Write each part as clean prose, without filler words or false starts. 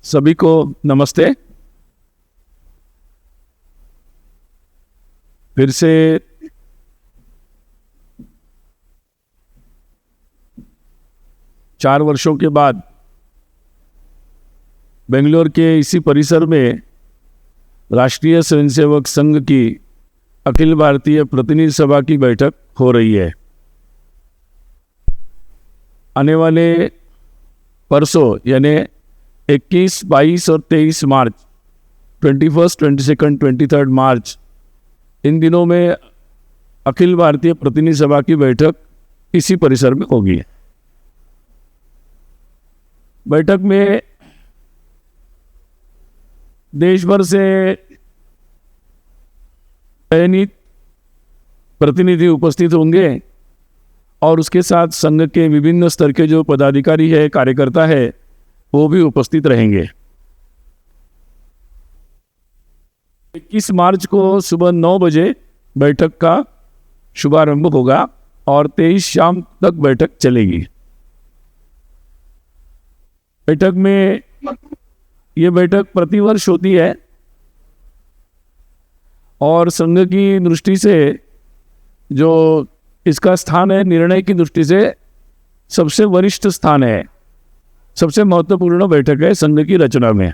सभी को नमस्ते। फिर से चार वर्षों के बाद बेंगलोर के इसी परिसर में राष्ट्रीय स्वयंसेवक संघ की अखिल भारतीय प्रतिनिधि सभा की बैठक हो रही है। आने वाले परसों यानी 21, 22 और 23 मार्च, 21, 22, 23 मार्च, इन दिनों में अखिल भारतीय प्रतिनिधि सभा की बैठक इसी परिसर में होगी। बैठक में देश भर से चयनित प्रतिनिधि उपस्थित होंगे और उसके साथ संघ के विभिन्न स्तर के जो पदाधिकारी है, कार्यकर्ता है, वो भी उपस्थित रहेंगे। 21 मार्च को सुबह 9 बजे बैठक का शुभारंभ होगा और 23 शाम तक बैठक चलेगी। बैठक में ये बैठक प्रतिवर्ष होती है और संघ की दृष्टि से जो इसका स्थान है, निर्णय की दृष्टि से सबसे वरिष्ठ स्थान है, सबसे महत्वपूर्ण बैठक है संघ की रचना में।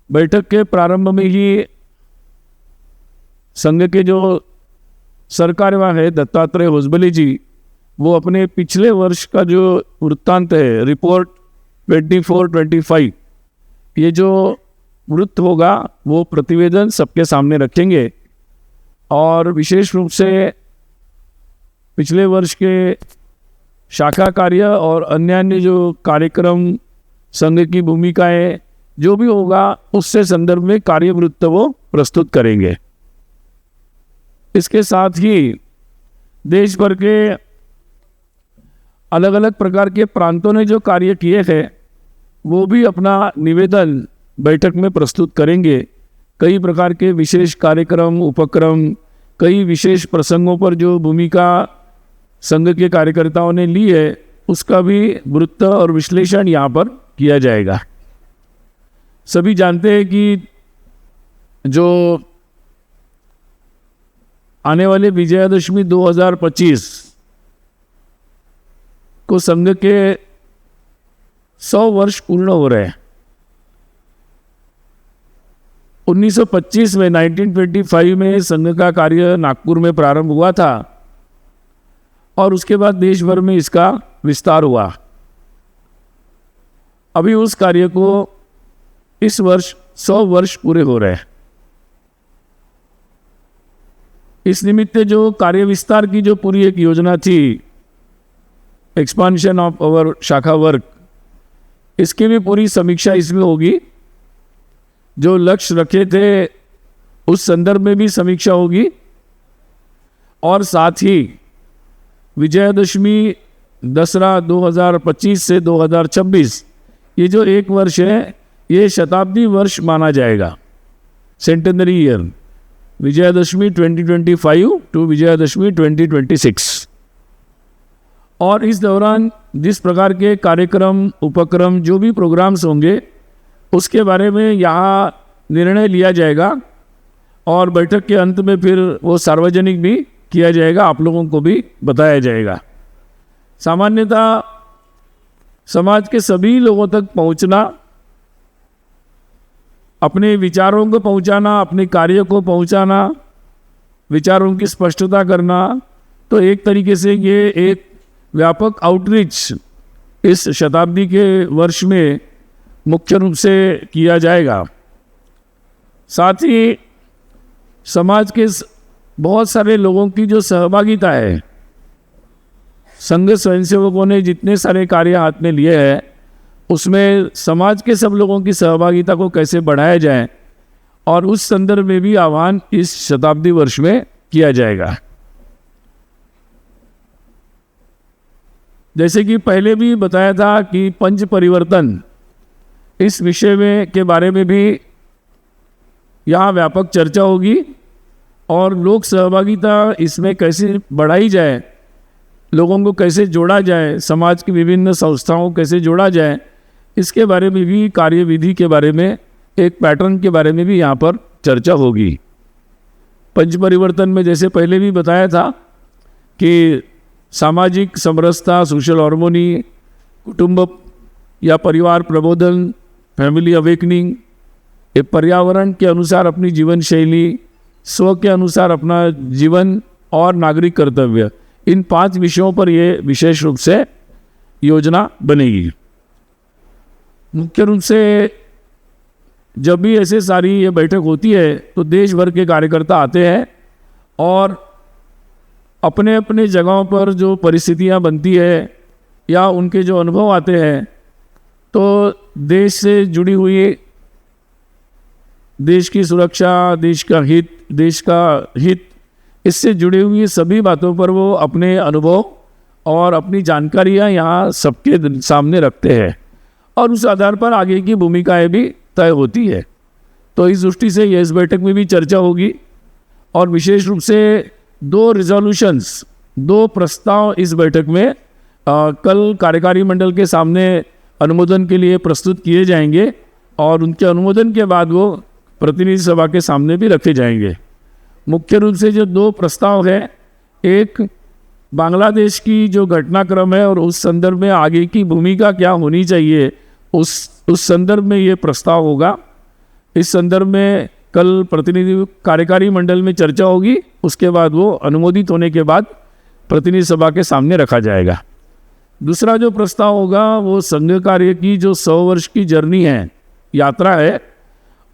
बैठक के प्रारंभ में ही संघ के जो सरकार्यवाह है दत्तात्रेय होसबले जी, वो अपने पिछले वर्ष का जो वृत्तांत है, रिपोर्ट 24-25, ये जो वृत्त होगा वो प्रतिवेदन सबके सामने रखेंगे और विशेष रूप से पिछले वर्ष के शाखा कार्य और अन्य जो कार्यक्रम, संघ की भूमिकाएं जो भी होगा, उससे संदर्भ में कार्यवृत्त वो प्रस्तुत करेंगे। इसके साथ ही देश भर के अलग अलग प्रकार के प्रांतों ने जो कार्य किए हैं वो भी अपना निवेदन बैठक में प्रस्तुत करेंगे। कई प्रकार के विशेष कार्यक्रम, उपक्रम, कई विशेष प्रसंगों पर जो भूमिका संघ के कार्यकर्ताओं ने ली है, उसका भी वृत्त और विश्लेषण यहाँ पर किया जाएगा। सभी जानते हैं कि जो आने वाले विजयादशमी 2025 को संघ के 100 वर्ष पूर्ण हो रहे हैं। 1925 में 1925 में संघ का कार्य नागपुर में प्रारंभ हुआ था और उसके बाद देश भर में इसका विस्तार हुआ। अभी उस कार्य को इस वर्ष 100 वर्ष पूरे हो रहे हैं। इस निमित्त जो कार्य विस्तार की जो पूरी एक योजना थी, एक्सपांशन ऑफ अवर शाखा वर्क, इसकी भी पूरी समीक्षा इसमें होगी। जो लक्ष्य रखे थे उस संदर्भ में भी समीक्षा होगी और साथ ही विजयादशमी, दसरा 2025 से 2026, ये जो एक वर्ष है, ये शताब्दी वर्ष माना जाएगा, centenary year, Vijayadashami 2025 to Vijayadashami 2026। और इस दौरान जिस प्रकार के कार्यक्रम, उपक्रम, जो भी प्रोग्राम्स होंगे, उसके बारे में यहाँ निर्णय लिया जाएगा और बैठक के अंत में फिर वो सार्वजनिक भी किया जाएगा, आप लोगों को भी बताया जाएगा। सामान्यतः समाज के सभी लोगों तक पहुँचना, अपने विचारों को पहुँचाना, अपने कार्य को पहुँचाना, विचारों की स्पष्टता करना, तो एक तरीके से ये एक व्यापक आउटरीच इस शताब्दी के वर्ष में मुख्य रूप से किया जाएगा। साथ ही समाज के बहुत सारे लोगों की जो सहभागिता है, संघ स्वयंसेवकों ने जितने सारे कार्य हाथ में लिए हैं, उसमें समाज के सब लोगों की सहभागिता को कैसे बढ़ाया जाए, और उस संदर्भ में भी आह्वान इस शताब्दी वर्ष में किया जाएगा। जैसे कि पहले भी बताया था कि पंच परिवर्तन, इस विषय में के बारे में भी यहाँ व्यापक चर्चा होगी और लोक सहभागिता इसमें कैसे बढ़ाई जाए, लोगों को कैसे जोड़ा जाए, समाज की विभिन्न संस्थाओं को कैसे जोड़ा जाए, इसके बारे में भी, कार्यविधि के बारे में, एक पैटर्न के बारे में भी यहाँ पर चर्चा होगी। पंच परिवर्तन में जैसे पहले भी बताया था कि सामाजिक समरसता, सोशल हार्मोनी, कुटुंब या परिवार प्रबोधन, फैमिली अवेकनिंग, ये पर्यावरण के अनुसार अपनी जीवन शैली, स्व के अनुसार अपना जीवन और नागरिक कर्तव्य, इन 5 विषयों पर ये विशेष रूप से योजना बनेगी। मुख्य रूप से जब भी ऐसे सारी ये बैठक होती है तो देश भर के कार्यकर्ता आते हैं और अपने अपने जगहों पर जो परिस्थितियां बनती है या उनके जो अनुभव आते हैं, तो देश से जुड़ी हुई, देश की सुरक्षा, देश का हित, इससे जुड़ी हुई सभी बातों पर वो अपने अनुभव और अपनी जानकारियाँ यहाँ सबके सामने रखते हैं और उस आधार पर आगे की भूमिकाएं भी तय होती है। तो इस दृष्टि से ये इस बैठक में भी चर्चा होगी और विशेष रूप से 2 रिजोल्यूशंस, 2 प्रस्ताव इस बैठक में कल कार्यकारी मंडल के सामने अनुमोदन के लिए प्रस्तुत किए जाएंगे और उनके अनुमोदन के बाद वो प्रतिनिधि सभा के सामने भी रखे जाएंगे। मुख्य रूप से जो 2 प्रस्ताव है, एक बांग्लादेश की जो घटनाक्रम है और उस संदर्भ में आगे की भूमिका क्या होनी चाहिए, उस संदर्भ में ये प्रस्ताव होगा। इस संदर्भ में कल प्रतिनिधि कार्यकारी मंडल में चर्चा होगी, उसके बाद वो अनुमोदित होने के बाद प्रतिनिधि सभा के सामने रखा जाएगा। दूसरा जो प्रस्ताव होगा वो संघ कार्य की जो 100 वर्ष की जर्नी है, यात्रा है,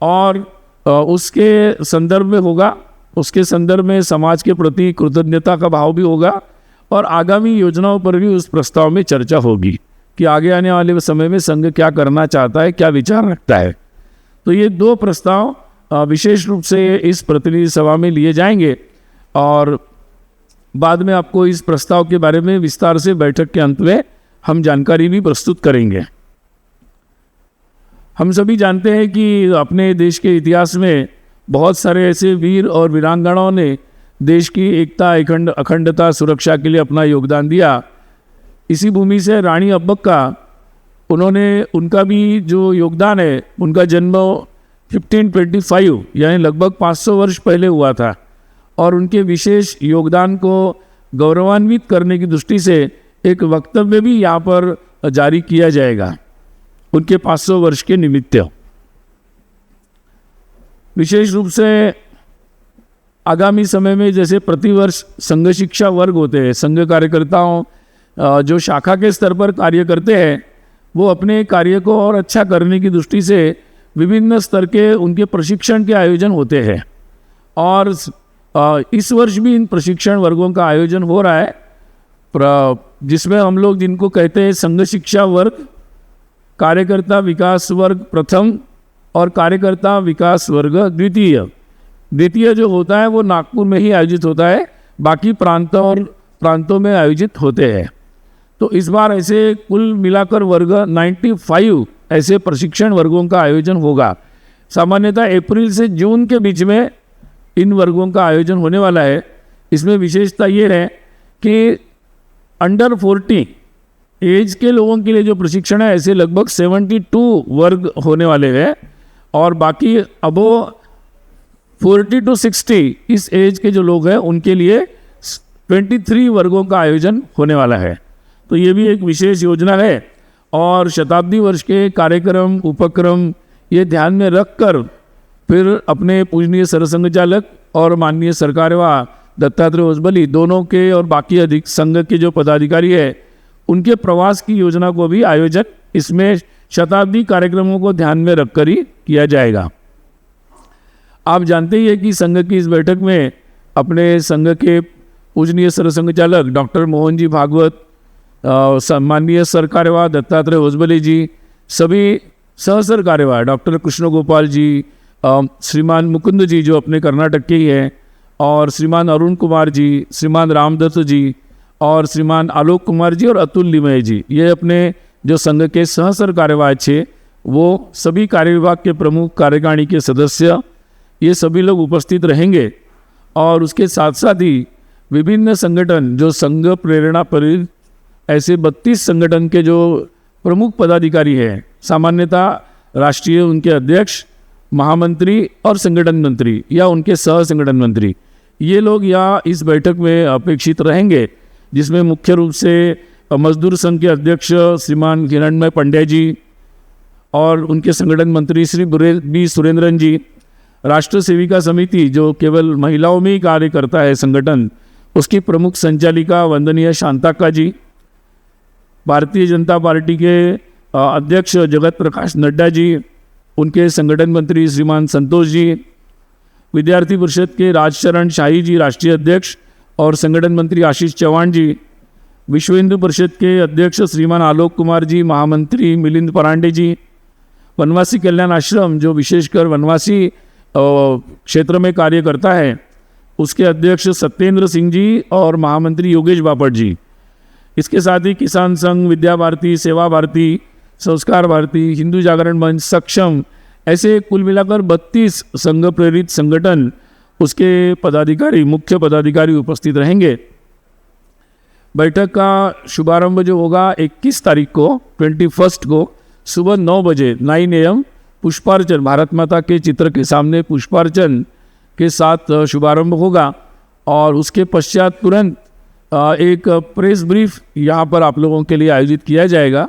और उसके संदर्भ में होगा। उसके संदर्भ में समाज के प्रति कृतज्ञता का भाव भी होगा और आगामी योजनाओं पर भी उस प्रस्ताव में चर्चा होगी कि आगे आने वाले समय में संघ क्या करना चाहता है, क्या विचार रखता है। तो ये 2 प्रस्ताव विशेष रूप से इस प्रतिनिधि सभा में लिए जाएंगे और बाद में आपको इस प्रस्ताव के बारे में विस्तार से बैठक के अंत में हम जानकारी भी प्रस्तुत करेंगे। हम सभी जानते हैं कि अपने देश के इतिहास में बहुत सारे ऐसे वीर और वीरांगनाओं ने देश की एकता, अखंडता, सुरक्षा के लिए अपना योगदान दिया। इसी भूमि से रानी अब्बक्का, उनका भी जो योगदान है, उनका जन्म 1525 यानी लगभग 500 वर्ष पहले हुआ था और उनके विशेष योगदान को गौरवान्वित करने की दृष्टि से एक वक्तव्य भी यहाँ पर जारी किया जाएगा उनके 500 वर्ष के निमित्त। विशेष रूप से आगामी समय में जैसे प्रतिवर्ष संघ शिक्षा वर्ग होते हैं, संघ कार्यकर्ताओं जो शाखा के स्तर पर कार्य करते हैं, वो अपने कार्य को और अच्छा करने की दृष्टि से विभिन्न स्तर के उनके प्रशिक्षण के आयोजन होते हैं और इस वर्ष भी इन प्रशिक्षण वर्गों का आयोजन हो रहा है, जिसमें हम लोग जिनको कहते हैं संघ शिक्षा वर्ग, कार्यकर्ता विकास वर्ग प्रथम और कार्यकर्ता विकास वर्ग द्वितीय जो होता है वो नागपुर में ही आयोजित होता है, बाकी प्रांतों में आयोजित होते हैं। तो इस बार ऐसे कुल मिलाकर वर्ग 95 ऐसे प्रशिक्षण वर्गों का आयोजन होगा। सामान्यतः अप्रैल से जून के बीच में इन वर्गों का आयोजन होने वाला है। इसमें विशेषता ये है कि अंडर 40 एज के लोगों के लिए जो प्रशिक्षण है, ऐसे लगभग 72 वर्ग होने वाले हैं और बाकी अबो 40 to 60 इस एज के जो लोग हैं उनके लिए 23 वर्गों का आयोजन होने वाला है। तो ये भी एक विशेष योजना है और शताब्दी वर्ष के कार्यक्रम उपक्रम ये ध्यान में रखकर फिर अपने पूजनीय सरसंघचालक और माननीय सरकारवा दत्तात्रेय होसबले दोनों के और बाकी अधिक संघ के जो पदाधिकारी है उनके प्रवास की योजना को भी आयोजन इसमें शताब्दी कार्यक्रमों को ध्यान में रखकर ही किया जाएगा। आप जानते ही हैं कि संघ की इस बैठक में अपने संघ के पूजनीय सरसंघचालक डॉक्टर मोहन जी भागवत, माननीय सरकार्यवाह दत्तात्रेय होसबले जी, सभी सहसर कार्यवाह डॉक्टर कृष्ण गोपाल जी, श्रीमान मुकुंद जी जो अपने कर्नाटक के ही हैं, और श्रीमान अरुण कुमार जी, श्रीमान रामदत्त जी और श्रीमान आलोक कुमार जी और अतुल लिमय जी, ये अपने जो संघ के सहसर कार्यवाह थे वो सभी कार्यविभाग के प्रमुख, कार्यकारिणी के सदस्य, ये सभी लोग उपस्थित रहेंगे। और उसके साथ साथ ही विभिन्न संगठन जो संघ प्रेरणा प्रेरित ऐसे 32 संगठन के जो प्रमुख पदाधिकारी हैं, सामान्यतः राष्ट्रीय उनके अध्यक्ष, महामंत्री और संगठन मंत्री या उनके सह संगठन मंत्री, ये लोग यहाँ इस बैठक में अपेक्षित रहेंगे, जिसमें मुख्य रूप से मजदूर संघ के अध्यक्ष श्रीमान हिरणमय पंड्या जी और उनके संगठन मंत्री श्री बी सुरेंद्रन जी, राष्ट्र सेविका समिति जो केवल महिलाओं में ही कार्य करता है संगठन, उसकी प्रमुख संचालिका वंदनीय शांताक्का जी, भारतीय जनता पार्टी के अध्यक्ष जगत प्रकाश नड्डा जी, उनके संगठन मंत्री श्रीमान संतोष जी, विद्यार्थी परिषद के राजशरण शाही जी राष्ट्रीय अध्यक्ष और संगठन मंत्री आशीष चौहान जी, विश्व हिंदू परिषद के अध्यक्ष श्रीमान आलोक कुमार जी, महामंत्री मिलिंद परांडे जी, वनवासी कल्याण आश्रम जो विशेषकर वनवासी क्षेत्र में कार्य करता है, उसके अध्यक्ष सत्येंद्र सिंह जी और महामंत्री योगेश बापट जी। इसके साथ ही किसान संघ, विद्या भारती, सेवा भारती, संस्कार भारती, हिंदू जागरण मंच, सक्षम, ऐसे कुल मिलाकर 32 संघ प्रेरित संगठन, उसके पदाधिकारी, मुख्य पदाधिकारी उपस्थित रहेंगे। बैठक का शुभारंभ जो होगा 21 तारीख को 21 को सुबह 9 बजे 9 AM पुष्पार्चन, भारत माता के चित्र के सामने पुष्पार्चन के साथ शुभारंभ होगा और उसके पश्चात तुरंत एक प्रेस ब्रीफ यहाँ पर आप लोगों के लिए आयोजित किया जाएगा।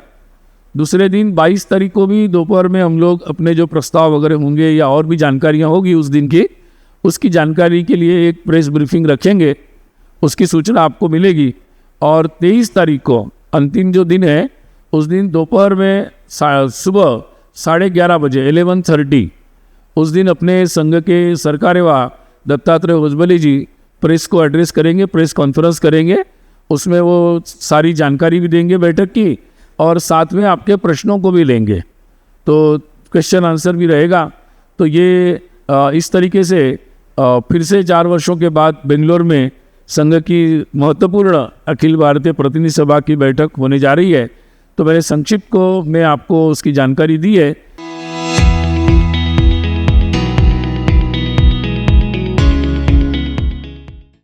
दूसरे दिन 22 तारीख को भी दोपहर में हम लोग अपने जो प्रस्ताव वगैरह होंगे या और भी जानकारियाँ होगी उस दिन की, उसकी जानकारी के लिए एक प्रेस ब्रीफिंग रखेंगे, उसकी सूचना आपको मिलेगी। और 23 तारीख को अंतिम जो दिन है, उस दिन दोपहर में सुबह 11:30 बजे 11:30 उस दिन अपने संघ के सरकारेवा दत्तात्रेय होसबले जी प्रेस को एड्रेस करेंगे, प्रेस कॉन्फ्रेंस करेंगे। उसमें वो सारी जानकारी भी देंगे बैठक की और साथ में आपके प्रश्नों को भी लेंगे, तो क्वेश्चन आंसर भी रहेगा। तो ये इस तरीके से फिर से 4 वर्षों के बाद बेंगलोर में संघ की महत्वपूर्ण अखिल भारतीय प्रतिनिधि सभा की बैठक होने जा रही है। तो मैंने संक्षिप्त को मैं आपको उसकी जानकारी दी है।